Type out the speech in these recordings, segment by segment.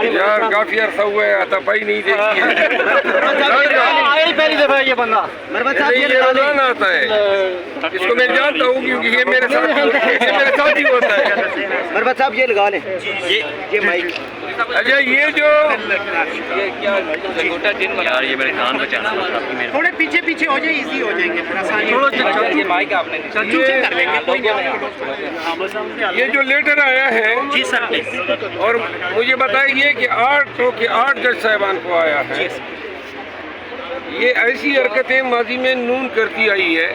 यार काफी अरसा हुआ है, अतापाई नहीं देखी है। पहली दफा ये बंदा ये रोजाना आता है, इसको मैं जानता हूँ क्योंकि ये मेरे साथ ही होता है। मरबत साहब ये लगा लें, ये माइक। अच्छा ये जो यार ये मेरे कान को जाना थोड़े पीछे पीछे हो जाए, इजी हो जाएंगे, ये माइक आपने ये जो लेटर आया है जी सर, और मुझे बताइए कि 8 जज साहिबान को आया है। ये ऐसी हरकतें माजी में नून करती आई है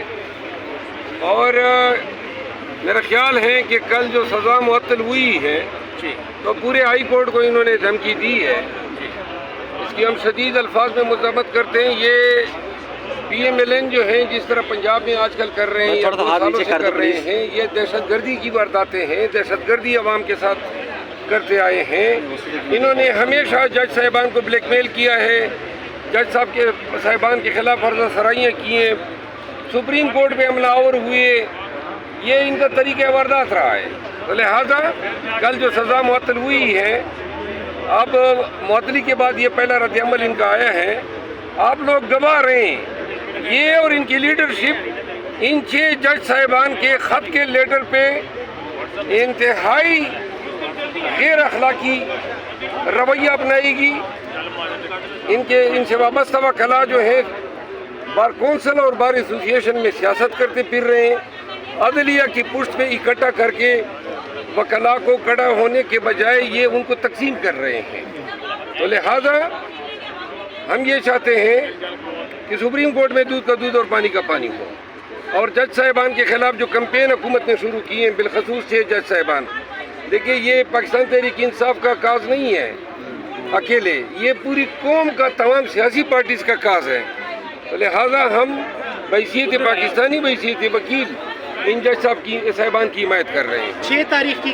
और मेरा ख्याल है कि कल जो सज़ा मुअत्तल हुई है तो पूरे हाई कोर्ट को इन्होंने धमकी दी है। इसकी हम शदीद अल्फाज में मज़म्मत करते हैं। ये PMLN जो हैं जिस तरह पंजाब में आजकल कर रहे हैं या 2 सालों से कर रहे हैं, ये दहशतगर्दी की वारदातें हैं, दहशतगर्दी अवाम के साथ करते आए हैं। इन्होंने हमेशा जज साहिबान को ब्लैकमेल किया है, जज साहब के साहिबान के खिलाफ फर्जा सराइयाँ की हैं, सुप्रीम कोर्ट में हमलावर हुए। ये इनका तरीक़ा वारदात रहा है। तो लिहाजा कल जो सज़ा मुअत्तल हुई है, अब मुअत्तली के बाद ये पहला रद्द-ए-अमल इनका आया है। आप लोग गवाह रहें, ये और इनकी लीडरशिप इन 6 जज साहिबान के ख़त के लेटर पे इंतहाई गैर अखलाकी रवैया अपनाएगी। इनसे वाबस्ता वकला जो है बार कौंसिल और बार एसोसिएशन में सियासत करते फिर रहे हैं, अदलिया की पुष्ट में इकट्ठा करके वकला को कड़ा होने के बजाय ये उनको तकसीम कर रहे हैं। तो लिहाजा हम ये चाहते हैं कि सुप्रीम कोर्ट में दूध का दूध और पानी का पानी हो, और जज साहिबान के खिलाफ जो कैंपेन हुकूमत ने शुरू की है, बिलखसूस 6 जज साहिबान, देखिए ये पाकिस्तान तहरीक इंसाफ का काज नहीं है अकेले, ये पूरी कौम का, तमाम सियासी पार्टीज़ का काज है। तो लिहाजा हम बैसियत पाकिस्तानी, बैसियत वकील इन जज साहिबान की हिमायत कर रहे हैं। 6 तारीख की